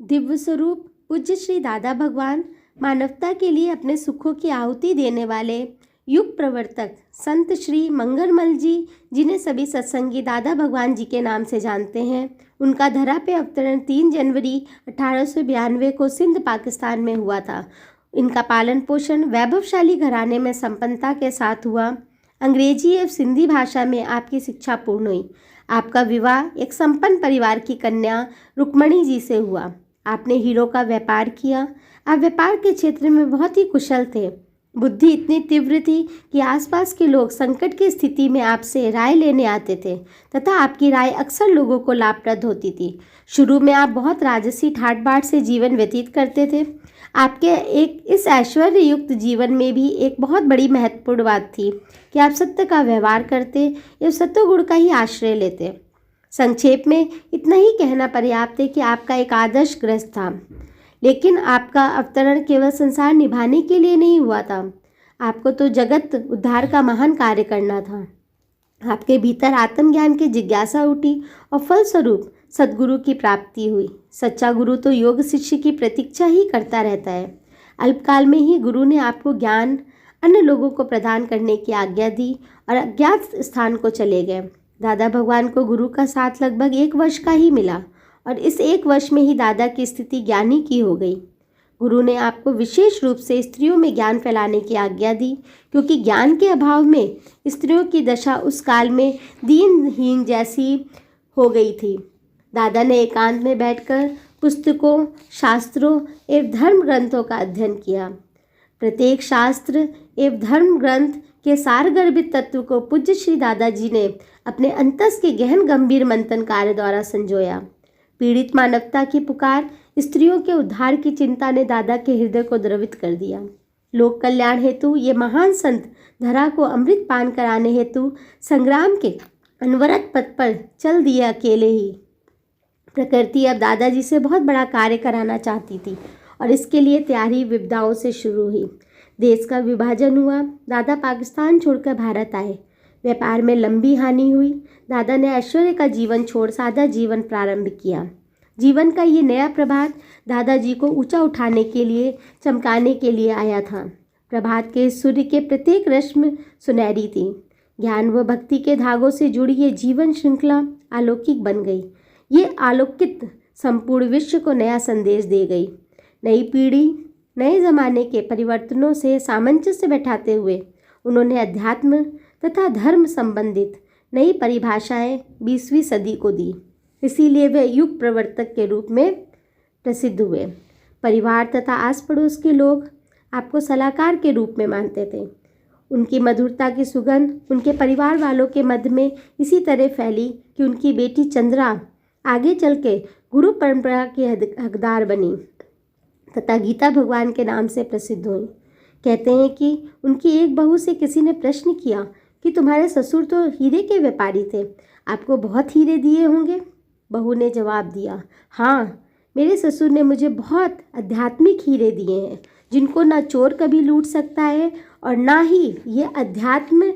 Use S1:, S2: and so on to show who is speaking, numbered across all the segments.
S1: दिव्य स्वरूप पूज्य श्री दादा भगवान मानवता के लिए अपने सुखों की आहुति देने वाले युग प्रवर्तक संत श्री मंगलमल जी, जिन्हें सभी सत्संगी दादा भगवान जी के नाम से जानते हैं, उनका धरा पे अवतरण 3 जनवरी 1892 को सिंध पाकिस्तान में हुआ था। इनका पालन पोषण वैभवशाली घराने में संपन्नता के साथ हुआ। अंग्रेजी एवं सिंधी भाषा में आपकी शिक्षा पूर्ण हुई। आपका विवाह एक संपन्न परिवार की कन्या रुक्मणी जी से हुआ। आपने हीरो का व्यापार किया। आप व्यापार के क्षेत्र में बहुत ही कुशल थे। बुद्धि इतनी तीव्र थी कि आसपास के लोग संकट की स्थिति में आपसे राय लेने आते थे तथा आपकी राय अक्सर लोगों को लाभप्रद होती थी। शुरू में आप बहुत राजसी ठाट बाट से जीवन व्यतीत करते थे। आपके इस ऐश्वर्य युक्त जीवन में भी एक बहुत बड़ी महत्वपूर्ण बात थी कि आप सत्य का व्यवहार करते एवं सत्वगुण का ही आश्रय लेते। संक्षेप में इतना ही कहना पर्याप्त है कि आपका एक आदर्श गृहस्थ था, लेकिन आपका अवतरण केवल संसार निभाने के लिए नहीं हुआ था। आपको तो जगत उद्धार का महान कार्य करना था। आपके भीतर आत्मज्ञान की जिज्ञासा उठी और फलस्वरूप सद्गुरु की प्राप्ति हुई। सच्चा गुरु तो योग शिष्य की प्रतीक्षा ही करता रहता है। अल्पकाल में ही गुरु ने आपको ज्ञान अन्य लोगों को प्रदान करने की आज्ञा दी और अज्ञात स्थान को चले गए। दादा भगवान को गुरु का साथ लगभग 1 वर्ष का ही मिला और इस 1 वर्ष में ही दादा की स्थिति ज्ञानी की हो गई। गुरु ने आपको विशेष रूप से स्त्रियों में ज्ञान फैलाने की आज्ञा दी, क्योंकि ज्ञान के अभाव में स्त्रियों की दशा उस काल में दीनहीन जैसी हो गई थी। दादा ने एकांत में बैठकर पुस्तकों, शास्त्रों एवं धर्म ग्रंथों का अध्ययन किया। प्रत्येक शास्त्र एवं धर्म ग्रंथ के सारगर्भित तत्व को पूज्य श्री दादाजी ने अपने अंतस के गहन गंभीर मंथन कार्य द्वारा संजोया। पीड़ित मानवता की पुकार, स्त्रियों के उद्धार की चिंता ने दादा के हृदय को द्रवित कर दिया। लोक कल्याण हेतु ये महान संत धरा को अमृत पान कराने हेतु संग्राम के अनवरत पथ पर चल दिए अकेले ही। प्रकृति अब दादाजी से बहुत बड़ा कार्य कराना चाहती थी और इसके लिए तैयारी विपदाओं से शुरू हुई। देश का विभाजन हुआ। दादा पाकिस्तान छोड़कर भारत आए। व्यापार में लंबी हानि हुई। दादा ने ऐश्वर्य का जीवन छोड़ सादा जीवन प्रारंभ किया। जीवन का ये नया प्रभात दादाजी को ऊंचा उठाने के लिए, चमकाने के लिए आया था। प्रभात के सूर्य के प्रत्येक रश्मि सुनहरी थी। ज्ञान व भक्ति के धागों से जुड़ी ये जीवन श्रृंखला अलौकिक बन गई। ये अलौकिक संपूर्ण विश्व को नया संदेश दे गई। नई पीढ़ी नए ज़माने के परिवर्तनों से सामंजस्य बैठाते हुए उन्होंने अध्यात्म तथा धर्म संबंधित नई परिभाषाएं 20वीं सदी को दी। इसीलिए वे युग प्रवर्तक के रूप में प्रसिद्ध हुए। परिवार तथा आस पड़ोस के लोग आपको सलाहकार के रूप में मानते थे। उनकी मधुरता की सुगंध उनके परिवार वालों के मध्य में इसी तरह फैली कि उनकी बेटी चंद्रा आगे चल के गुरु परंपरा की हकदार बनी तथा गीता भगवान के नाम से प्रसिद्ध हुई। कहते हैं कि उनकी एक बहू से किसी ने प्रश्न किया कि तुम्हारे ससुर तो हीरे के व्यापारी थे, आपको बहुत हीरे दिए होंगे। बहू ने जवाब दिया, हाँ, मेरे ससुर ने मुझे बहुत आध्यात्मिक हीरे दिए हैं, जिनको ना चोर कभी लूट सकता है और ना ही ये अध्यात्म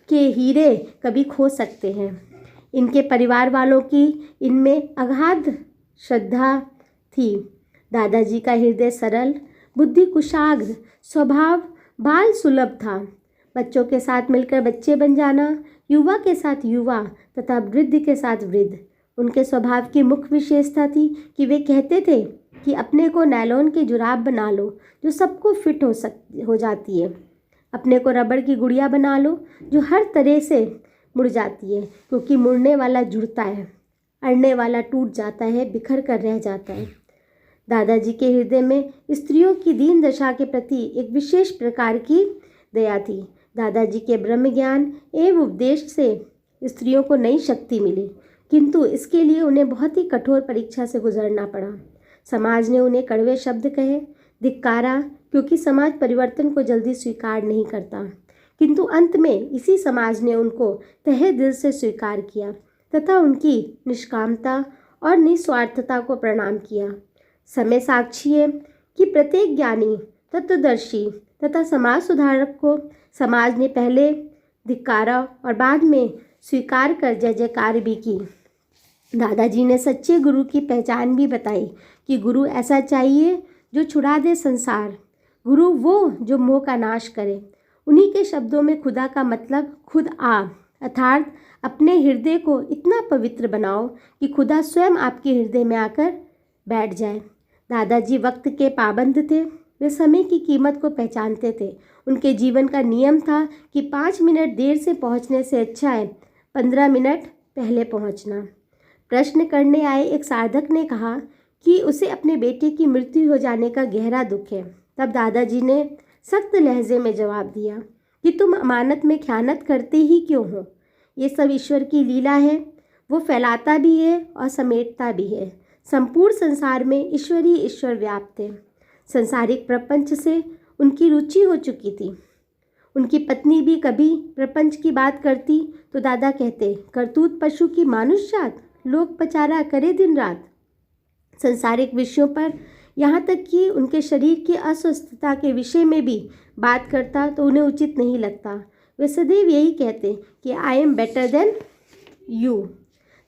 S1: के हीरे कभी खो सकते हैं। इनके परिवार वालों की इनमें अगाध श्रद्धा थी। दादाजी का हृदय सरल, बुद्धि कुशाग्र, स्वभाव बाल सुलभ था। बच्चों के साथ मिलकर बच्चे बन जाना, युवा के साथ युवा तथा वृद्ध के साथ वृद्ध उनके स्वभाव की मुख्य विशेषता थी कि वे कहते थे कि अपने को नायलॉन की जुराब बना लो जो सबको फिट हो जाती है। अपने को रबड़ की गुड़िया बना लो जो हर तरह से मुड़ जाती है, क्योंकि मुड़ने वाला जुड़ता है, अड़ने वाला टूट जाता है, बिखर कर रह जाता है। दादाजी के हृदय में स्त्रियों की दीन दशा के प्रति एक विशेष प्रकार की दया थी। दादाजी के ब्रह्म ज्ञान एवं उपदेश से स्त्रियों को नई शक्ति मिली, किंतु इसके लिए उन्हें बहुत ही कठोर परीक्षा से गुजरना पड़ा। समाज ने उन्हें कड़वे शब्द कहे, धिक्कारा, क्योंकि समाज परिवर्तन को जल्दी स्वीकार नहीं करता, किंतु अंत में इसी समाज ने उनको तहे दिल से स्वीकार किया तथा उनकी निष्कामता और निस्वार्थता को प्रणाम किया। समय साक्षी है कि प्रत्येक ज्ञानी, तत्वदर्शी तथा समाज सुधारक को समाज ने पहले धिक्कारा और बाद में स्वीकार कर जय जयकार भी की। दादाजी ने सच्चे गुरु की पहचान भी बताई कि गुरु ऐसा चाहिए जो छुड़ा दे संसार, गुरु वो जो मोह का नाश करे। उन्हीं के शब्दों में खुदा का मतलब खुद अर्थात अपने हृदय को इतना पवित्र बनाओ कि खुदा स्वयं आपके हृदय में आकर बैठ जाए। दादाजी वक्त के पाबंद थे, वे समय की कीमत को पहचानते थे। उनके जीवन का नियम था कि 5 मिनट देर से पहुंचने से अच्छा है 15 मिनट पहले पहुंचना। प्रश्न करने आए एक साधक ने कहा कि उसे अपने बेटे की मृत्यु हो जाने का गहरा दुख है। तब दादाजी ने सख्त लहजे में जवाब दिया कि तुम अमानत में ख़यानत करते ही क्यों हो? ये सब ईश्वर की लीला है, वो फैलाता भी है और समेटता भी है। संपूर्ण संसार में ईश्वर ही ईश्वर व्याप्त है। संसारिक प्रपंच से उनकी रुचि हो चुकी थी। उनकी पत्नी भी कभी प्रपंच की बात करती तो दादा कहते, करतूत पशु की मानुष जात, लोग पचारा करे दिन रात। संसारिक विषयों पर यहाँ तक कि उनके शरीर की अस्वस्थता के विषय में भी बात करता तो उन्हें उचित नहीं लगता। वे सदैव यही कहते कि I am better than you.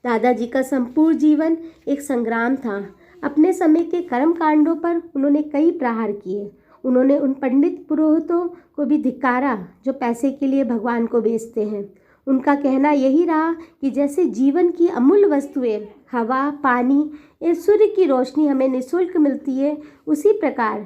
S1: दादाजी का संपूर्ण जीवन एक संग्राम था। अपने समय के कर्म कांडों पर उन्होंने कई प्रहार किए। उन्होंने उन पंडित पुरोहितों को भी धिक्कारा जो पैसे के लिए भगवान को बेचते हैं। उनका कहना यही रहा कि जैसे जीवन की अमूल्य वस्तुएं हवा, पानी या सूर्य की रोशनी हमें निःशुल्क मिलती है, उसी प्रकार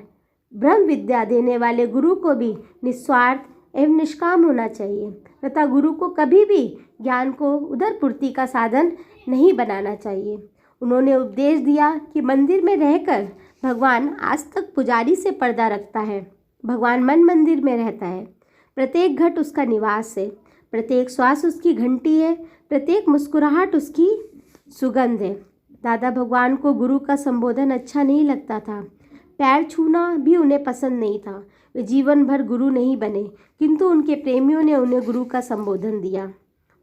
S1: ब्रह्म विद्या देने वाले गुरु को भी निस्वार्थ एवं निष्काम होना चाहिए तथा गुरु को कभी भी ज्ञान को उदरपूर्ति का साधन नहीं बनाना चाहिए। उन्होंने उपदेश दिया कि मंदिर में रहकर भगवान आज तक पुजारी से पर्दा रखता है। भगवान मन मंदिर में रहता है। प्रत्येक घट उसका निवास है, प्रत्येक श्वास उसकी घंटी है, प्रत्येक मुस्कुराहट उसकी सुगंध है। दादा भगवान को गुरु का संबोधन अच्छा नहीं लगता था। पैर छूना भी उन्हें पसंद नहीं था। वे जीवन भर गुरु नहीं बने, किंतु उनके प्रेमियों ने उन्हें गुरु का संबोधन दिया।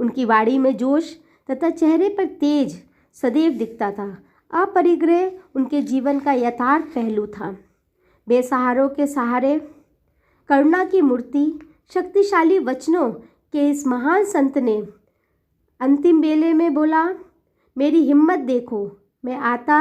S1: उनकी वाणी में जोश तथा चेहरे पर तेज सदैव दिखता था। अपरिग्रह उनके जीवन का यथार्थ पहलू था। बेसहारों के सहारे, करुणा की मूर्ति, शक्तिशाली वचनों के इस महान संत ने अंतिम बेले में बोला, मेरी हिम्मत देखो, मैं आता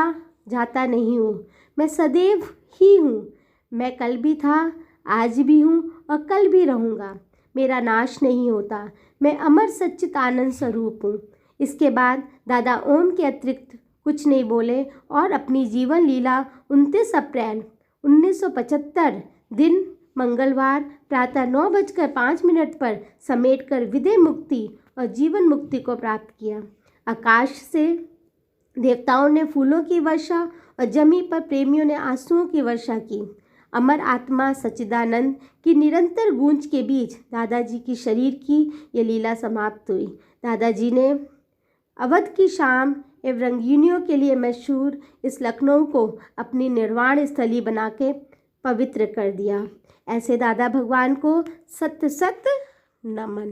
S1: जाता नहीं हूँ, मैं सदैव ही हूँ। मैं कल भी था, आज भी हूँ और कल भी रहूँगा। मेरा नाश नहीं होता। मैं अमर सच्चित आनंद स्वरूप हूँ। इसके बाद दादा ओम के अतिरिक्त कुछ नहीं बोले और अपनी जीवन लीला 29 अप्रैल 1975 दिन मंगलवार प्रातः 9:05 पर समेटकर विदेह मुक्ति और जीवन मुक्ति को प्राप्त किया। आकाश से देवताओं ने फूलों की वर्षा और जमी पर प्रेमियों ने आंसुओं की वर्षा की। अमर आत्मा सच्चिदानंद की निरंतर गूंज के बीच दादाजी की शरीर की ये लीला समाप्त हुई। दादाजी ने अवध की शाम एवं रंगीनियों के लिए मशहूर इस लखनऊ को अपनी निर्वाण स्थली बना के पवित्र कर दिया। ऐसे दादा भगवान को सत सत नमन।